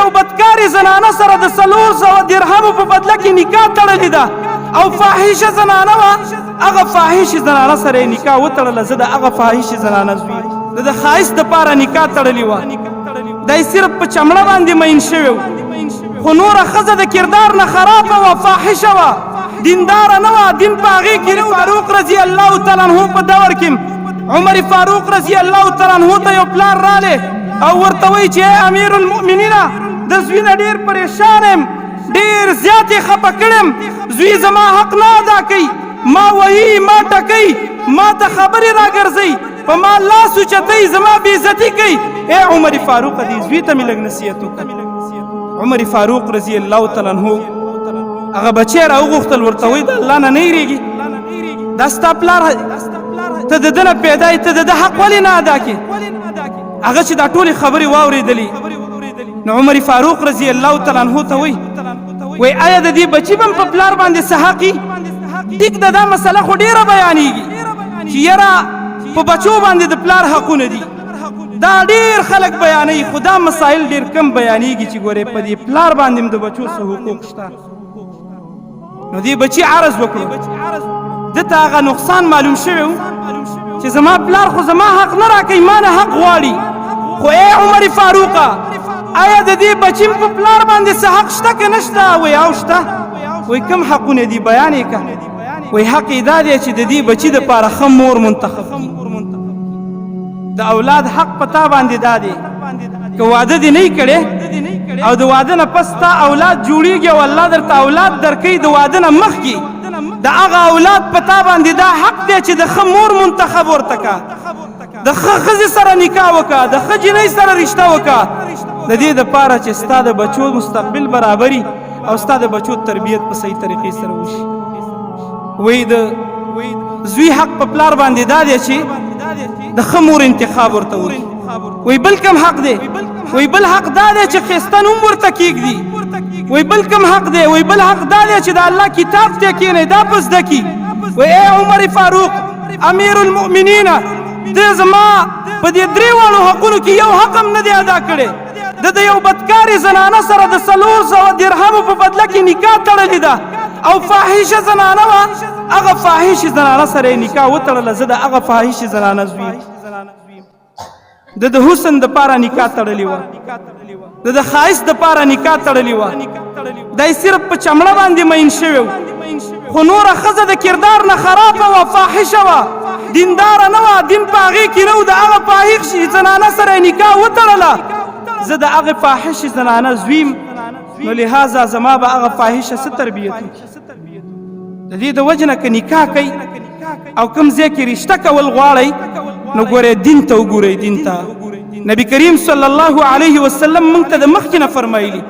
یو بدکاري زنانه سره د 400 درهمو په بدله کې نکاح تړلې ده او فاحشه زنانه وه هغه فاحشه زنانه سره یې نکاح وتړله زه د هغه فاحشه زنانه زوی د ښایست دپاره نکاح تړلې وه دی صرف په چمړه باندې مین شوی و خو نوره ښځه د کردار نه خرابه وه فاحشه وه دینداره نه وه دین په هغې کې نه فاروق رضی الله تعالی عنه په دور کې عمر فاروق رضی الله تعالی عنه ته یو پلار رالی او ورته وایي چې ای امیر المؤمنینه د زوی نه ډېر پریشان یم ډېر زیات یې خفه کړم زوی زما حق نه ادا کوي ما وهي ما ټکوي ما ته خبرې راګرځوي په ما لاس اوچتوي زما بېعزتي کوي ای عمر فاروق دې زوی ته مې لږ نصیحت وکړه عمر فاروق رضی الله تعالی عنه هغه بچی راوغوښتل ورته وایي د الله نه نه هېرېږي دا ستا پلار ته د ده نه پیدا یې ته د ده حق ولې نه ادا کړې هغه چې دا ټولې خبرې واورېدلې نو عمر فاروق رضی الله تعالی عنه ته وایي آیا د دې بچي به هم په پلار باندې څه حق وي ټیک ده دا مسله خو ډېره بیانېږي چې یاره په بچو باندې د پلار حقونه دي دا ډېر خلک بیانوي خو دا مسایل ډېر کم بیانېږي چې ګورې په دې پلار باندې هم د بچو څه حقوق شته نو دې بچي عرض وکړو ده ته هغه نقصان معلوم شوی و چې زما پلار خو زما حق نه راکوي ما نه حق غواړي خو ای عمر فاروقه آیا د دې بچي په پلار باندې څه حق شته که نه شته وایي او شته وایي کوم حقونه دي بیان یې کړه وایي حق یې دا دی چې د دې بچي دپاره ښه مور منتخب کړي د اولاد حق په تا باندې دا دی که واده دې نه کړې او د واده نه پس تا اولاد جوړېږي او الله درته اولاد درکوي د واده نه مخکې د هغه اولاد په تا باندې دا حق دی چې د ښه مور منتخب ورته کړه د ښه ښځې سره نکاح وکړه د ښه جنۍ سره رشته وکړه د دې دپاره چې ستا د بچو مستقبل برابري او ستا د بچو تربیت په صحیح طریقې سره وشي وایي د زوی حق په پلار باندې دا دی چې د ښه مور انتخاب ورته وکړي وایي بل کوم حق دی وایي بل حق دا دی چې ښایسته نوم ورته کېږدي وایي بل کوم حق دی وایي بل حق دا دی چې د الله کتاب ته کښېنئ دا په زده کړي وایي ای عمر فاروق امیر المؤمنین ته زما په دې درې واړو حقونو کې یو حق هم نه دی ادا کړی د یو بدکاري زنانه سره د 400 درهمو په بدله کې نکاح تړلې ده او فاحشه زنانه وه هغه فاحشه زنانه سره یې نکاح وتړله زه د هغه فاحشه زنانه زوی د حسن دپاره نکاح تړلې وه د ښایست دپاره نکاح تړلې وه دی صرف په چمړه باندې مین شوی و خو نوره ښځه د کردار نه خرابه وه فاحشه وه دینداره نه وه دین په هغې کې نه و د هغه فاحشې زنانه سره یې نکاح وتړله زه د هغې فاحشې زنانه زویم نو لهذا زما به هغه فاحشه څه تربیت وکړي د دې د وجې نه که نکاح کوي او کوم ځای کې رشته کول غواړئ نو ګورئ دین ته وګورئ دین ته نبی کریم صلی الله علیه وسلم موږ ته د مخکې نه فرمایلي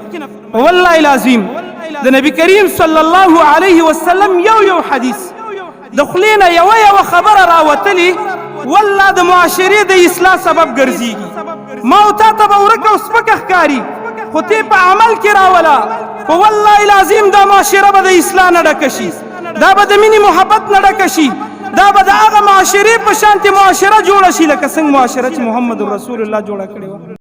والله العظیم د نبی کریم صلی الله علیه وسلم یو حدیث د خولې نه یوه خبره راوتلې والله د معاشرې د اصلاح سبب ګرځېږي ما او تا ته به ورکه او سپکه ښکاري خو تی په عمل کې راوله په والله العظیم دا معاشره به د اصلاح نه ډکه شي دا به د مینې محبت نه ډکه شي دا به د هغه معاشرې په شانتې معاشره جوړه شي لکه څنګه معاشره چې محمد رسول الله جوړه کړې وه